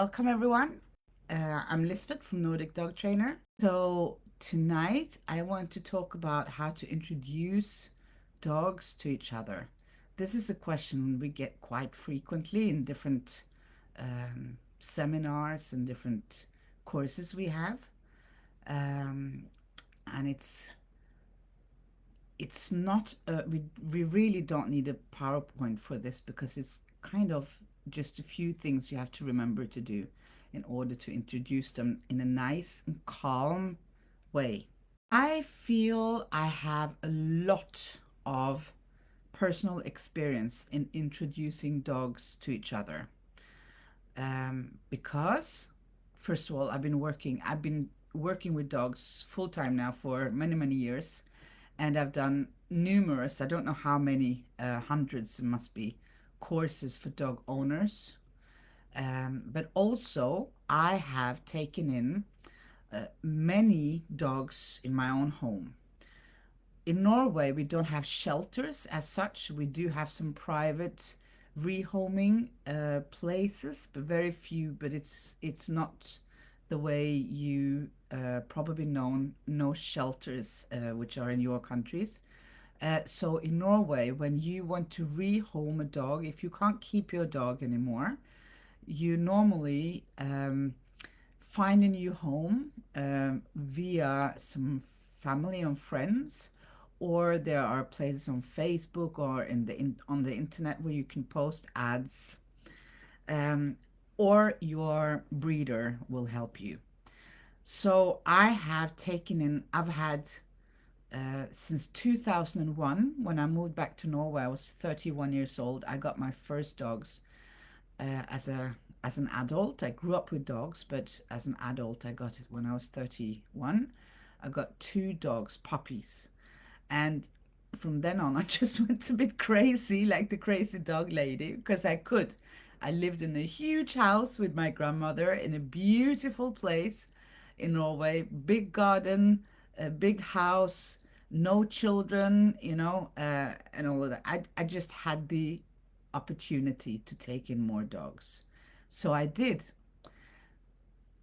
Welcome everyone. I'm Lisbeth from Nordic Dog Trainer. So tonight I want to talk about how to introduce dogs to each other. This is a question we get quite frequently in different seminars and different courses we have. Um, and it's not we really don't need a PowerPoint for this because it's kind of just a few things you have to remember to do in order to introduce them in a nice and calm way. I feel I have a lot of personal experience in introducing dogs to each other, because first of all I've been working with dogs full time now for many years, and I've done numerous, I don't know how many, hundreds it must be, courses for dog owners. But also, I have taken in many dogs in my own home. In Norway, we don't have shelters as such. We do have some private rehoming places, but very few. But it's not the way you probably know shelters which are in your countries. So in Norway, when you want to rehome a dog, if you can't keep your dog anymore, you normally find a new home via some family and friends, or there are places on Facebook or on the internet where you can post ads, um, or your breeder will help you. So I've had since 2001, when I moved back to Norway. I was 31 years old. I got my first dogs as an adult. I grew up with dogs, but as an adult, I got it when I was 31. I got two dogs, puppies, and from then on, I just went a bit crazy, like the crazy dog lady, because I could. I lived in a huge house with my grandmother in a beautiful place in Norway, big garden, a big house, no children, and all of that. I just had the opportunity to take in more dogs. So I did.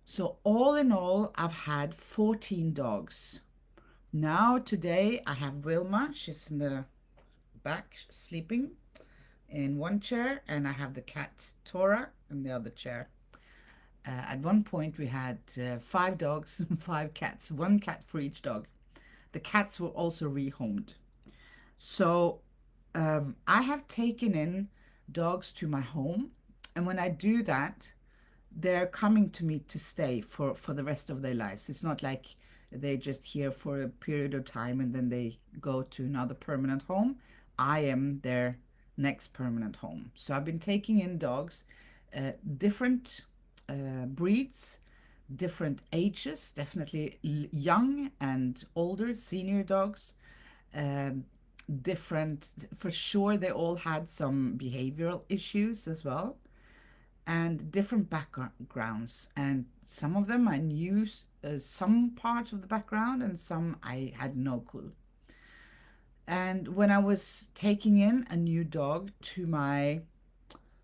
So all in all, I've had 14 dogs. Now today I have Wilma. She's in the back sleeping in one chair, and I have the cat Tora in the other chair. At one point we had five dogs and five cats, one cat for each dog. The cats were also rehomed. So I have taken in dogs to my home, and when I do that, they're coming to me to stay for the rest of their lives. It's not like they're just here for a period of time and then they go to another permanent home. I am their next permanent home. So I've been taking in dogs, different breeds, different ages, definitely young and older, senior dogs. Um, Different, for sure, they all had some behavioral issues as well, and different backgrounds. And some of them I knew some part of the background, and some I had no clue. And when I was taking in a new dog to my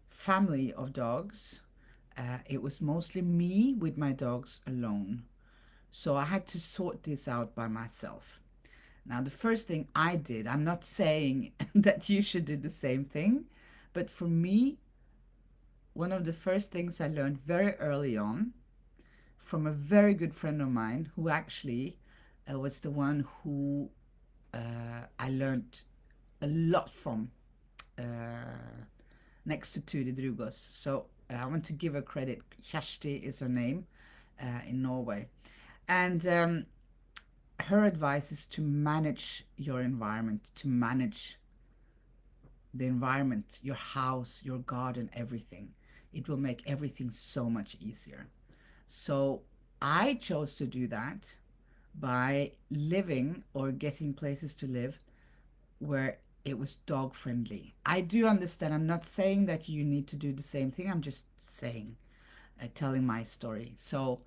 family of dogs, it was mostly me with my dogs alone. So I had to sort this out by myself. Now, the first thing I did, I'm not saying that you should do the same thing, but for me, one of the first things I learned very early on from a very good friend of mine, who actually was the one who I learned a lot from, uh, next to Turid Rugaas. So I want to give her credit. Kjersti is her name in Norway. And her advice is to manage your environment, to manage the environment, your house, your garden, everything. It will make everything so much easier. So I chose to do that by living or getting places to live where it was dog friendly. I do understand. I'm not saying that you need to do the same thing. I'm just saying, telling my story. So,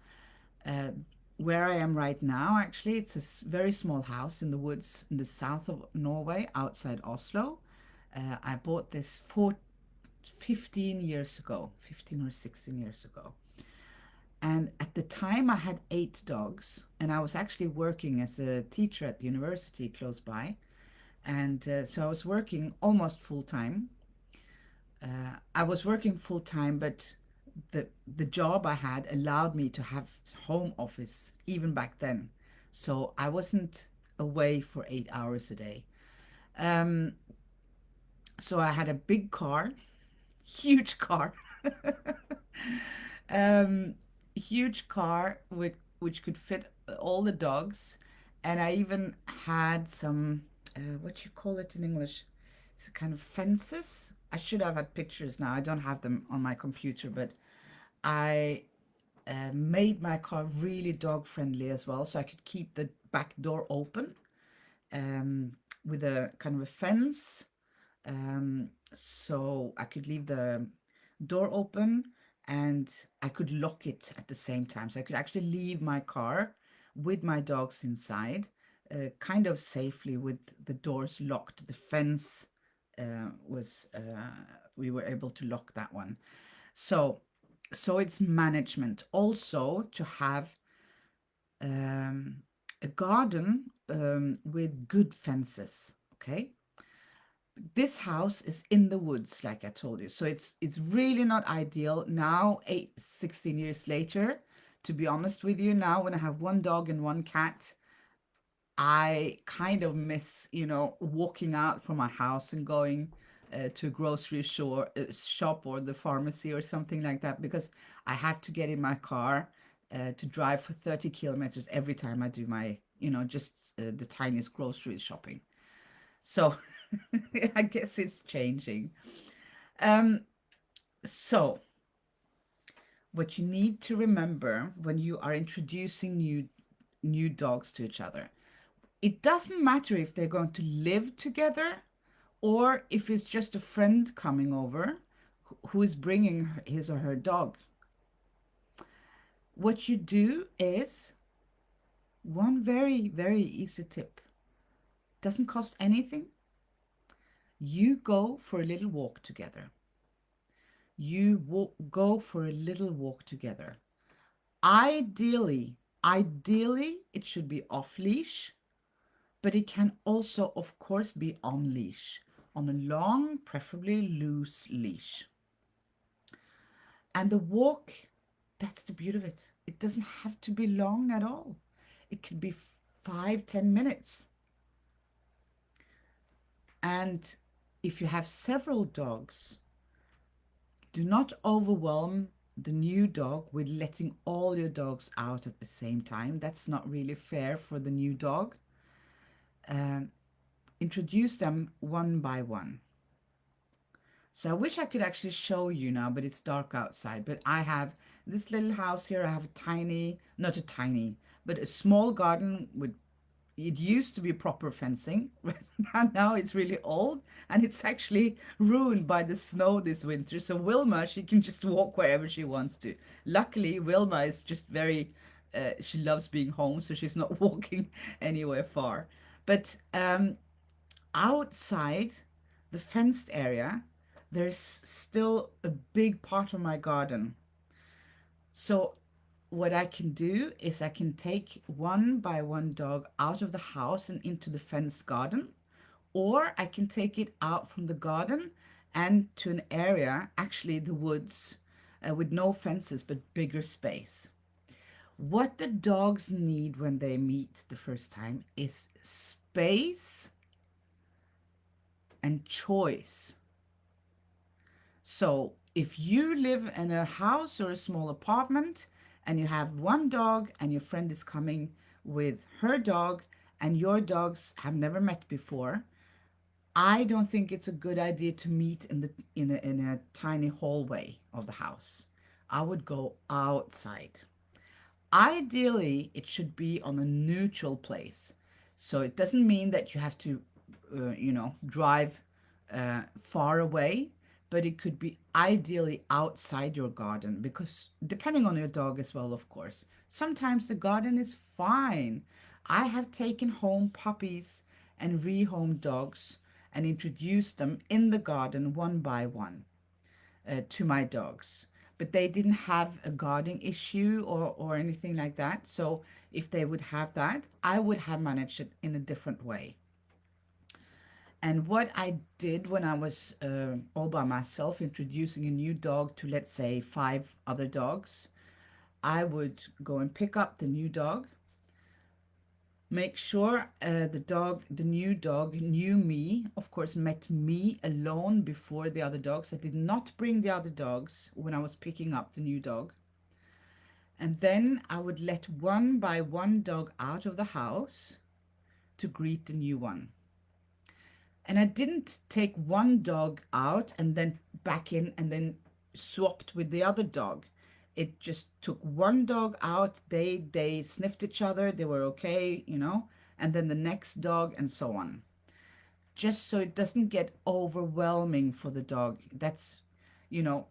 uh, where I am right now, actually, it's a very small house in the woods in the south of Norway, outside Oslo. I bought this 15 years ago, 15 or 16 years ago. And at the time, I had 8 dogs, and I was actually working as a teacher at the university close by. And so I was working almost full time. I was working full time, but the job I had allowed me to have home office even back then. So I wasn't away for 8 hours a day. Um, so I had a big car, huge car, um, huge car with which could fit all the dogs, and I even had some what you call it in English? It's kind of fences. I should have had pictures now. I don't have them on my computer, but I made my car really dog friendly as well, so I could keep the back door open um, with a kind of a fence, so I could leave the door open and I could lock it at the same time. So I could actually leave my car with my dogs inside, kind of safely with the doors locked. The fence we were able to lock that one. So, so it's management. Also to have um, a garden with good fences. Okay, this house is in the woods, like I told you, so it's really not ideal now, 16 years later. To be honest with you, now when I have one dog and one cat, I kind of miss, walking out from my house and going to a grocery shop or the pharmacy or something like that, because I have to get in my car to drive for 30 kilometers every time I do my, just the tiniest grocery shopping. So I guess it's changing. Um, so what you need to remember when you are introducing new dogs to each other, it doesn't matter if they're going to live together or if it's just a friend coming over who is bringing his or her dog. What you do is one very, very easy tip. Doesn't cost anything. You go for a little walk together. Go for a little walk together. Ideally, it should be off leash, but it can also, of course, be on leash, on a long, preferably loose leash. And the walk, that's the beauty of it. It doesn't have to be long at all. It could be 5, 10 minutes. And if you have several dogs, do not overwhelm the new dog with letting all your dogs out at the same time. That's not really fair for the new dog. Um, Introduce them one by one. So I wish I could actually show you now, but it's dark outside. But I have this little house here. I have a tiny, not a tiny, but a small garden with, it used to be proper fencing. Now it's really old and it's actually ruined by the snow this winter. So Wilma, she can just walk wherever she wants to. Luckily, Wilma is just very, she loves being home, so she's not walking anywhere far. But outside the fenced area, there's still a big part of my garden. So what I can do is I can take one by one dog out of the house and into the fenced garden, or I can take it out from the garden and to an area, actually the woods, with no fences but bigger space. What the dogs need when they meet the first time is space and choice. So if you live in a house or a small apartment and you have one dog and your friend is coming with her dog and your dogs have never met before, I don't think it's a good idea to meet in a tiny hallway of the house. I would go outside. Ideally, it should be on a neutral place. So it doesn't mean that you have to, drive far away, but it could be ideally outside your garden because depending on your dog as well, of course. Sometimes the garden is fine. I have taken home puppies and rehomed dogs and introduced them in the garden one by one to my dogs. but they didn't have a guarding issue or anything like that. So if they would have that, I would have managed it in a different way. And what I did when I was all by myself, introducing a new dog to, let's say, five other dogs, I would go and pick up the new dog, make sure the new dog knew me, of course, met me alone before the other dogs. I did not bring the other dogs when I was picking up the new dog. And then I would let one by one dog out of the house to greet the new one. And I didn't take one dog out and then back in and then swapped with the other dog. It just took one dog out. They sniffed each other. They were okay, and then the next dog and so on. Just so it doesn't get overwhelming for the dog. That's, you know,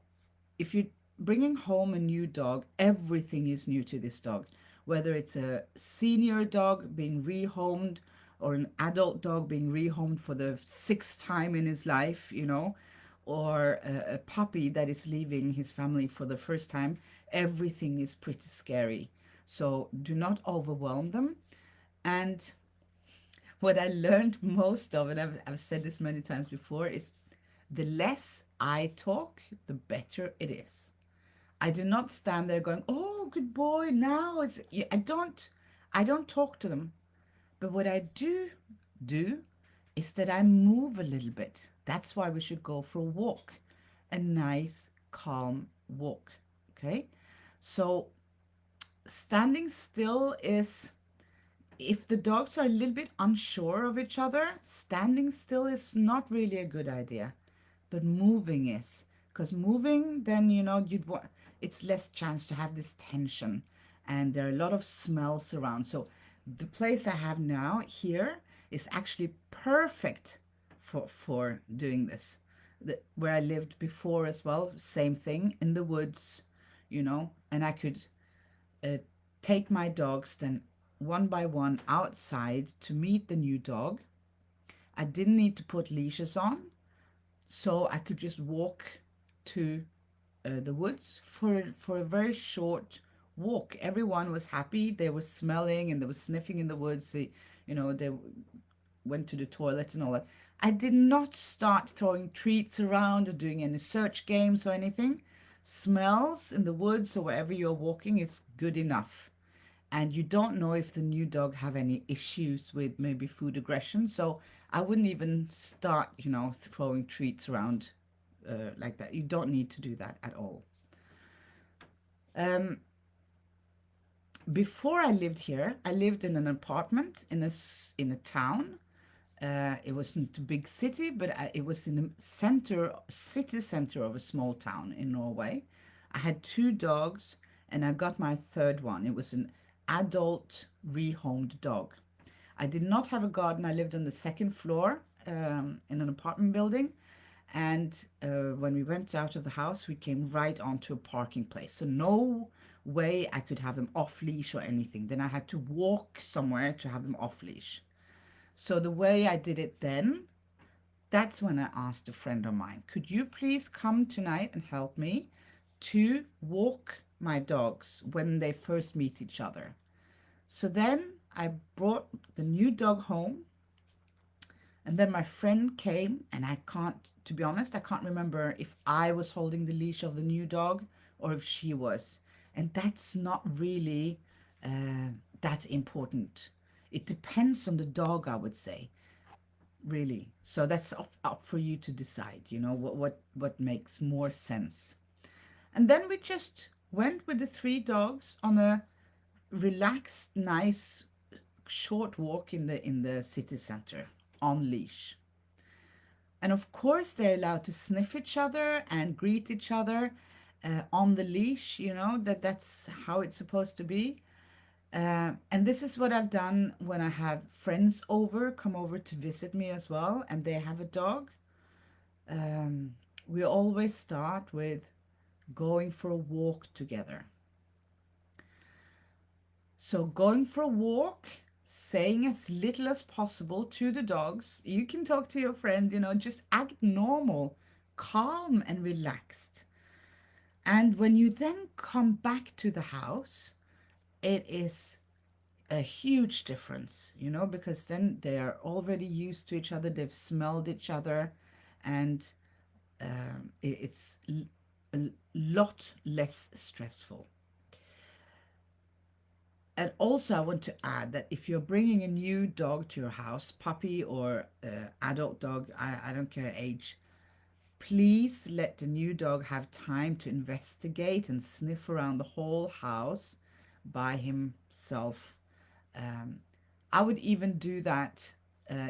if you're bringing home a new dog, everything is new to this dog. Whether it's a senior dog being rehomed or an adult dog being rehomed for the sixth time in his life, or a puppy that is leaving his family for the first time, everything is pretty scary. So do not overwhelm them. And what I learned most of, and I've said this many times before, is the less I talk, the better it is. I do not stand there going, "Oh, good boy." Now it's I don't talk to them. But what I do is that I move a little bit. That's why we should go for a walk, a nice, calm walk. Okay? So standing still is, if the dogs are a little bit unsure of each other, standing still is not really a good idea, but moving is. Because moving, then it's less chance to have this tension, and there are a lot of smells around. So the place I have now here is actually perfect for doing this. Where I lived before as well, same thing, in the woods, and I could uh, take my dogs then one by one outside to meet the new dog. I didn't need to put leashes on, so I could just walk to the woods for a very short walk. Everyone was happy. They were smelling and they were sniffing in the woods. They went to the toilet and all that. I did not start throwing treats around or doing any search games or anything. Smells in the woods or wherever you're walking is good enough. And you don't know if the new dog have any issues with maybe food aggression. So I wouldn't even start, throwing treats around like that. You don't need to do that at all. Um, Before I lived here, I lived in an apartment in a town. It wasn't a big city, but it was in the city center of a small town in Norway. I had two dogs, and I got my third one. It was an adult rehomed dog. I did not have a garden. I lived on the second floor in an apartment building. And when we went out of the house, we came right onto a parking place. So no way I could have them off leash or anything. Then I had to walk somewhere to have them off leash. So the way I did it then, that's when I asked a friend of mine, could you please come tonight and help me to walk my dogs when they first meet each other? So then I brought the new dog home, and then my friend came, and to be honest, I can't remember if I was holding the leash of the new dog or if she was. And that's not really that important. It depends on the dog, I would say, really. So that's up for you to decide, what makes more sense. And then we just went with the three dogs on a relaxed, nice, short walk in the city center on leash. And of course, they're allowed to sniff each other and greet each other on the leash, that's how it's supposed to be. And this is what I've done when I have friends come over to visit me as well, and they have a dog. We always start with going for a walk together. So going for a walk, saying as little as possible to the dogs. You can talk to your friend, just act normal, calm and relaxed. And when you then come back to the house, it is a huge difference, because then they are already used to each other, they've smelled each other, and it's a lot less stressful. And also, I want to add that if you're bringing a new dog to your house, puppy or adult dog, I don't care age, please let the new dog have time to investigate and sniff around the whole house by himself. Um, I would even do that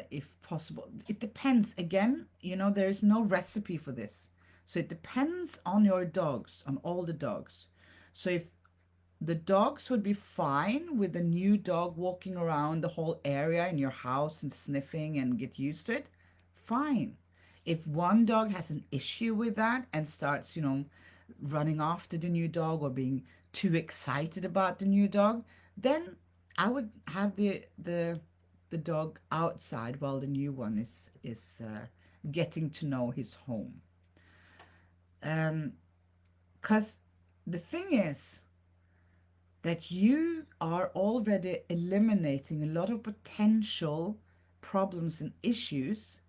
if possible. It depends. Again, there is no recipe for this. So it depends on your dogs, on all the dogs. So if the dogs would be fine with a new dog walking around the whole area in your house and sniffing and get used to it, fine. If one dog has an issue with that and starts, running after the new dog or being too excited about the new dog, then I would have the dog outside while the new one is getting to know his home. Because the thing is that you are already eliminating a lot of potential problems and issues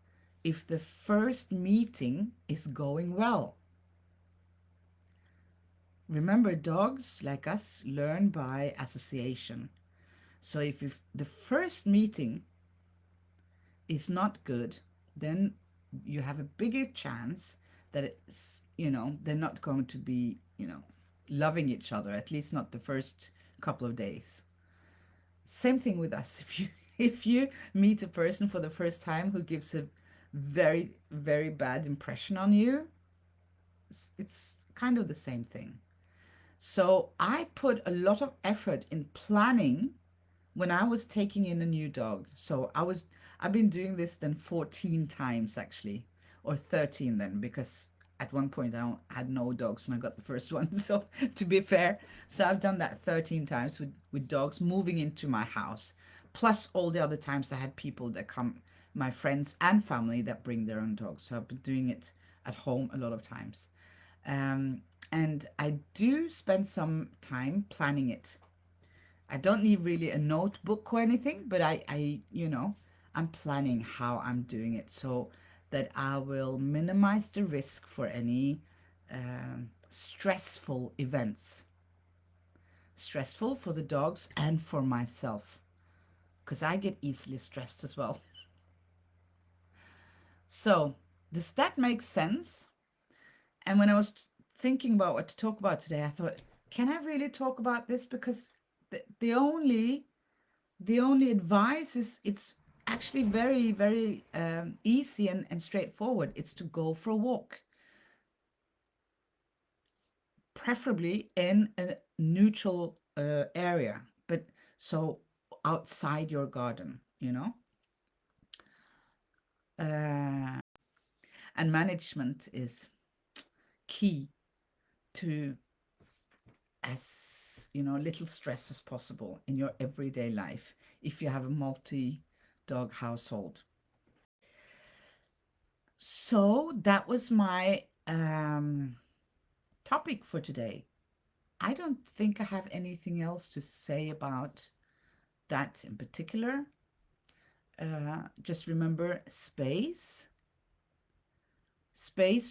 if the first meeting is going well. Remember, dogs like us learn by association. So if the first meeting is not good, then you have a bigger chance that they're not going to be, loving each other, at least not the first couple of days. Same thing with us. If you meet a person for the first time who gives a very, very bad impression on you, it's kind of the same thing. So I put a lot of effort in planning when I was taking in a new dog. I've been doing this then 14 times actually, or 13 then, because at one point had no dogs and I got the first one. So to be fair, so I've done that 13 times with dogs moving into my house, plus all the other times I had people that come, my friends and family that bring their own dogs. So I've been doing it at home a lot of times. Um, and I do spend some time planning it. I don't need really a notebook or anything, but I'm planning how I'm doing it so that I will minimize the risk for any stressful events. Stressful for the dogs and for myself, because I get easily stressed as well. So, does that make sense? And when I was thinking about what to talk about today, I thought, can I really talk about this? Because the only advice is it's actually very, very easy and straightforward. It's to go for a walk, preferably in a neutral area, but so outside your garden, and management is key to as little stress as possible in your everyday life if you have a multi-dog household. So that was my topic for today. I don't think I have anything else to say about that in particular. Just remember space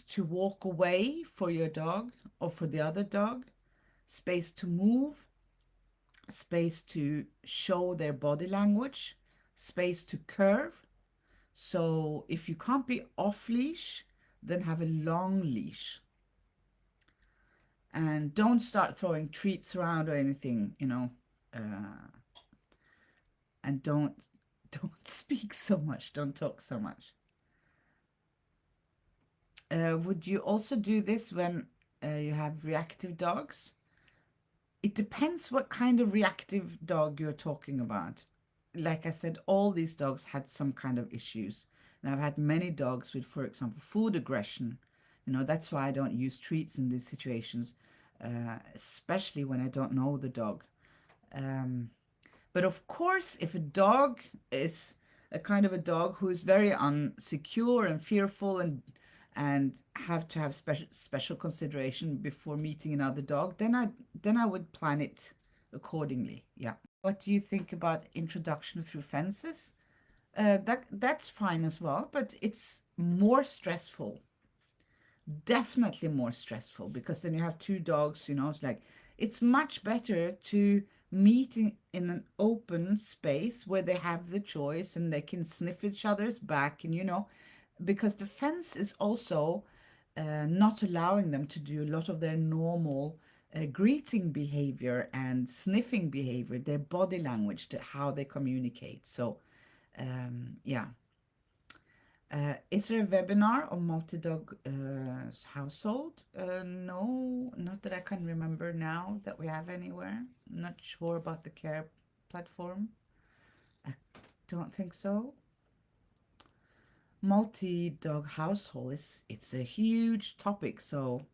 to walk away for your dog or for the other dog, space to move, space to show their body language, space to curve. So if you can't be off leash, then have a long leash. And don't start throwing treats around or anything, and don't speak so much, don't talk so much. Would you also do this when you have reactive dogs? It depends what kind of reactive dog you're talking about. Like I said, all these dogs had some kind of issues. And I've had many dogs with, for example, food aggression. That's why I don't use treats in these situations, especially when I don't know the dog. But of course, if a dog is a kind of a dog who is very unsecure and fearful and and have to have special consideration before meeting another dog, then I would plan it accordingly. Yeah. What do you think about introduction through fences? That's fine as well, but it's more stressful, definitely more stressful, because then you have two dogs, it's like it's much better to meet in an open space where they have the choice and they can sniff each other's back, and because the fence is also not allowing them to do a lot of their normal greeting behavior and sniffing behavior, their body language, how they communicate. So yeah. Is there a webinar on multi-dog household? No, not that I can remember now that we have anywhere. Not sure about the care platform. I don't think so. Multi-dog household is it's a huge topic, so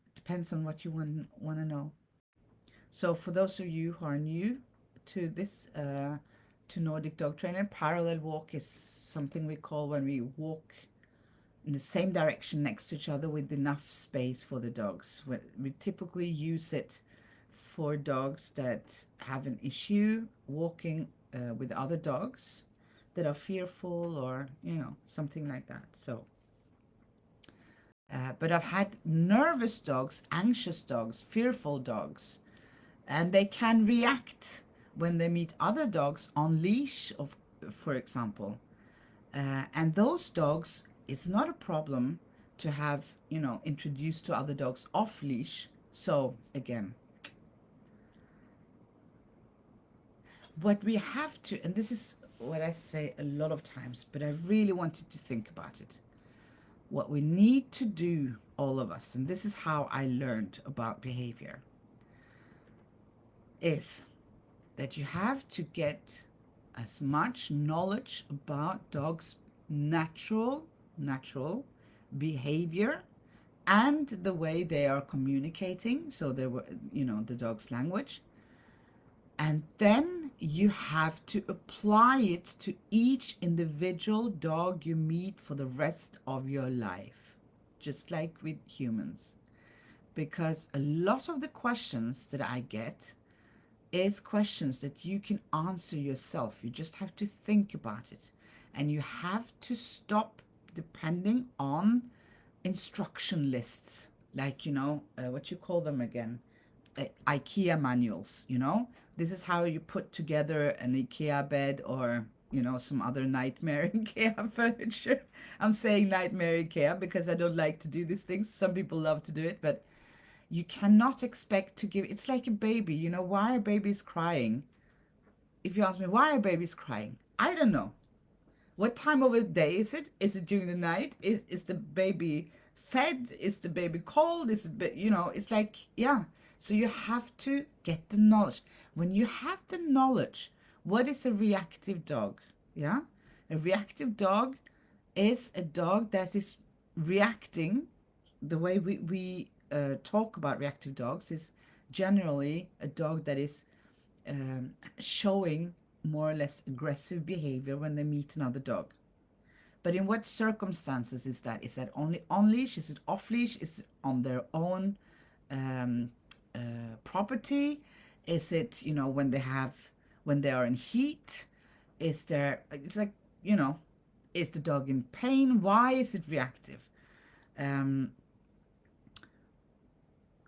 it depends on what you want to know. So for those of you who are new to this, to Nordic dog training, parallel walk is something we call when we walk in the same direction next to each other with enough space for the dogs. We typically use it for dogs that have an issue walking with other dogs that are fearful, or something like that. So but I've had nervous dogs, anxious dogs, fearful dogs, and they can react when they meet other dogs on leash, for example. And those dogs, it's not a problem to have, introduced to other dogs off leash. So again, what we have to, and this is what I say a lot of times, but I really want you to think about it. What we need to do, all of us, and this is how I learned about behavior, is that you have to get as much knowledge about dogs' natural behavior and the way they are communicating, so they were, the dog's language, and then you have to apply it to each individual dog you meet for the rest of your life, just like with humans. Because a lot of the questions that I get is questions that you can answer yourself. You just have to think about it. And you have to stop depending on instruction lists, like, what you call them again? IKEA manuals, This is how you put together an IKEA bed, or, some other nightmare IKEA furniture. I'm saying nightmare IKEA because I don't like to do these things. Some people love to do it, but you cannot expect to give. It's like a baby. Why are babies crying? If you ask me why are babies crying, I don't know. What time of the day is it? Is it during the night? Is the baby fed? Is the baby cold? Is it, it's like, yeah. So you have to get the knowledge. When you have the knowledge, what is a reactive dog? Yeah. A reactive dog is a dog that is reacting. The way we talk about reactive dogs is generally a dog that is showing more or less aggressive behavior when they meet another dog. But in what circumstances is that? Is that only on leash? Is it off leash? Is it on their own um, property? Is it, when they are in heat? Is there, it's like, is the dog in pain? Why is it reactive? Um,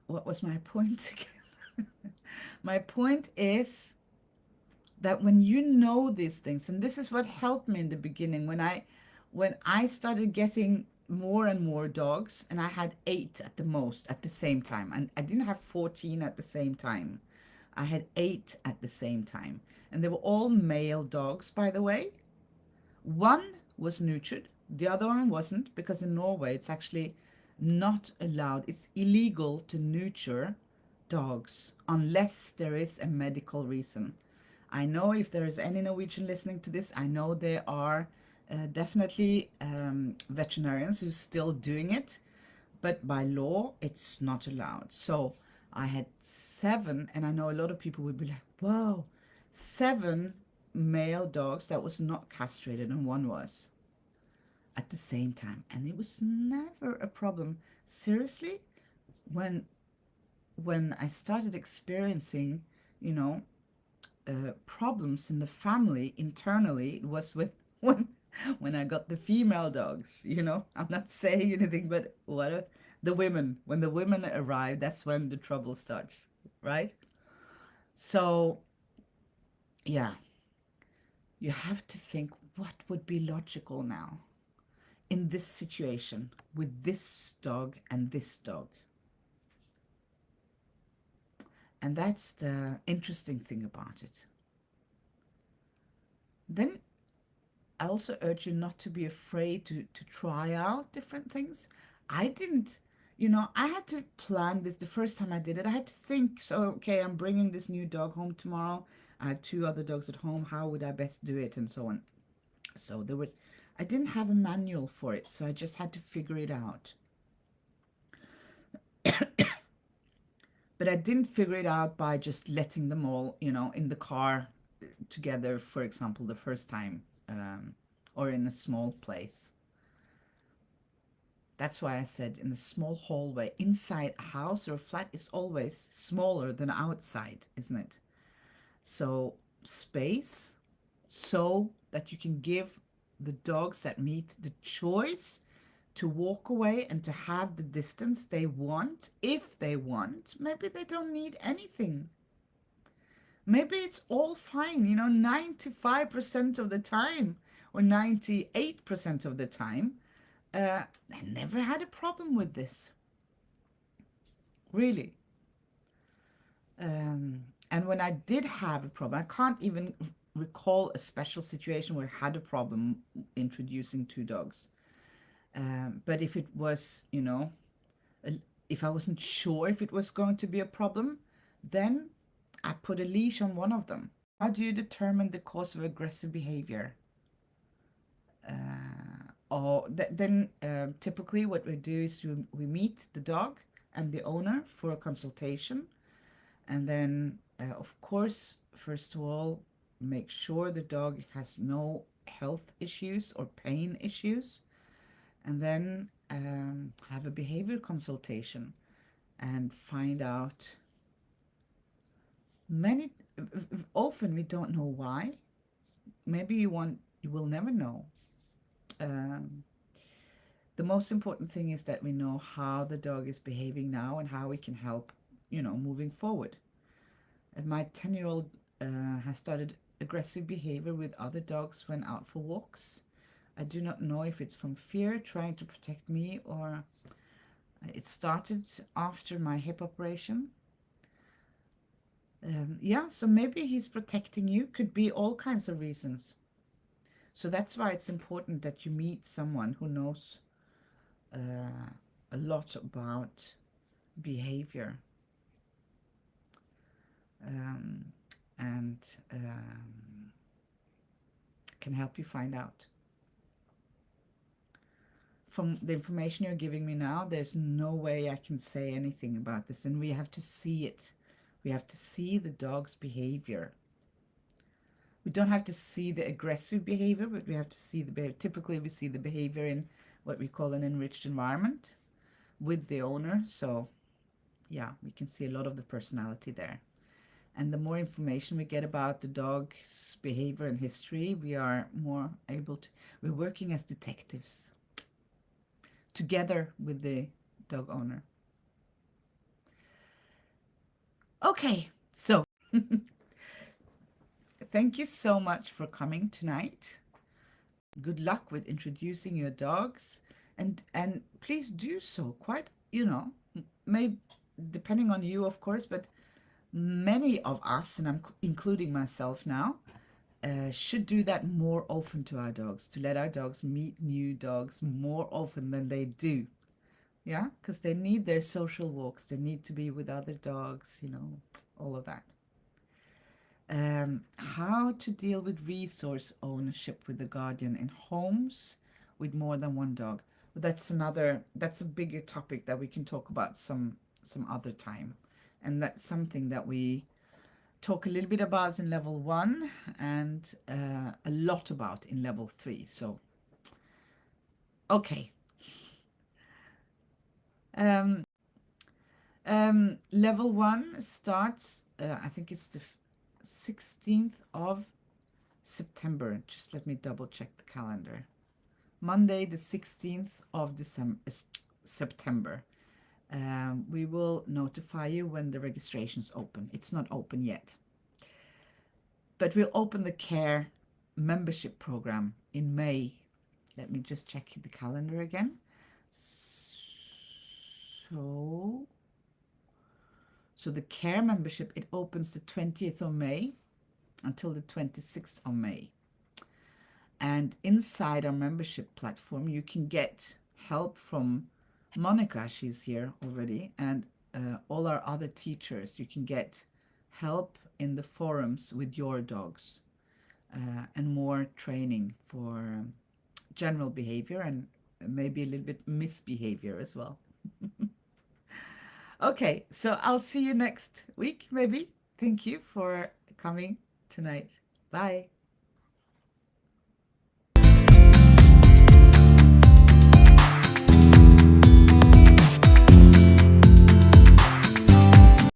what was my point again? My point is that when you know these things, and this is what helped me in the beginning, when I started getting more and more dogs, and I had 8 at the most at the same time, and I didn't have 14 at the same time. I had 8 at the same time, and they were all male dogs, by the way. One was neutered, the other one wasn't, because in Norway it's actually not allowed. It's illegal to neuter dogs unless there is a medical reason. I know if there is any Norwegian listening to this, I know there are definitely veterinarians who's still doing it, but by law it's not allowed. So I had 7, and I know a lot of people would be like, "Whoa, 7 male dogs that was not castrated, and one was." at the same time, and it was never a problem. Seriously, when I started experiencing, you know, problems in the family internally, it was with when I got the female dogs. I'm not saying anything, but what the women when the women arrive, that's when the trouble starts, right? So yeah, you have to think what would be logical now in this situation with this dog and this dog. And that's the interesting thing about it. Then I also urge you not to be afraid to try out different things. I didn't, I had to plan this the first time I did it. I had to think, so, okay, I'm bringing this new dog home tomorrow. I have two other dogs at home. How would I best do it? And so on. So I didn't have a manual for it. So I just had to figure it out. But I didn't figure it out by just letting them all, in the car together, for example, the first time, or in a small place. That's why I said in a small hallway, inside a house or a flat is always smaller than outside, isn't it? So space, so that you can give the dogs that meet the choice to walk away and to have the distance they want, if they want. Maybe they don't need anything. Maybe it's all fine, 95% of the time or 98% of the time. I never had a problem with this, really. And when I did have a problem, I can't even recall a special situation where I had a problem introducing two dogs. But if it was, if I wasn't sure if it was going to be a problem, then I put a leash on one of them. How do you determine the cause of aggressive behavior? Then typically what we do is we meet the dog and the owner for a consultation. And then, of course, first of all, make sure the dog has no health issues or pain issues. And then have a behavior consultation and find out many, often we don't know why. Maybe you will never know. Um, the most important thing is that we know how the dog is behaving now and how we can help, moving forward. And my 10-year-old has started aggressive behavior with other dogs when out for walks. I do not know if it's from fear, trying to protect me, or it started after my hip operation. Yeah, so maybe he's protecting you. Could be all kinds of reasons. So that's why it's important that you meet someone who knows a lot about behavior, um, and can help you find out. From the information you're giving me now, there's no way I can say anything about this, and we have to see it. We have to see the dog's behavior. We don't have to see the aggressive behavior, but we have to see the behavior. Typically, we see the behavior in what we call an enriched environment with the owner. So, yeah, we can see a lot of the personality there. And the more information we get about the dog's behavior and history, we are more able to. We're working as detectives together with the dog owner. Okay, so thank you so much for coming tonight. Good luck with introducing your dogs, and please do so. Quite, maybe depending on you, of course, but many of us, and I'm including myself now, should do that more often to our dogs, to let our dogs meet new dogs more often than they do. Yeah, because they need their social walks, they need to be with other dogs, all of that. How to deal with resource ownership with the guardian in homes with more than one dog. That's a bigger topic that we can talk about some other time. And that's something that we talk a little bit about in level 1 and a lot about in level 3. So Okay. Um, Level one starts, I think it's the 16th of September. Just let me double check the calendar. Monday, the 16th of September. We will notify you when the registration's open. It's not open yet. But we'll open the CARE membership program in May. Let me just check the calendar again. So, so the CARE membership, it opens the 20th of May until the 26th of May. And inside our membership platform, you can get help from Monica, she's here already, and all our other teachers. You can get help in the forums with your dogs and more training for general behavior and maybe a little bit misbehavior as well. Okay, so I'll see you next week, maybe. Thank you for coming tonight. Bye.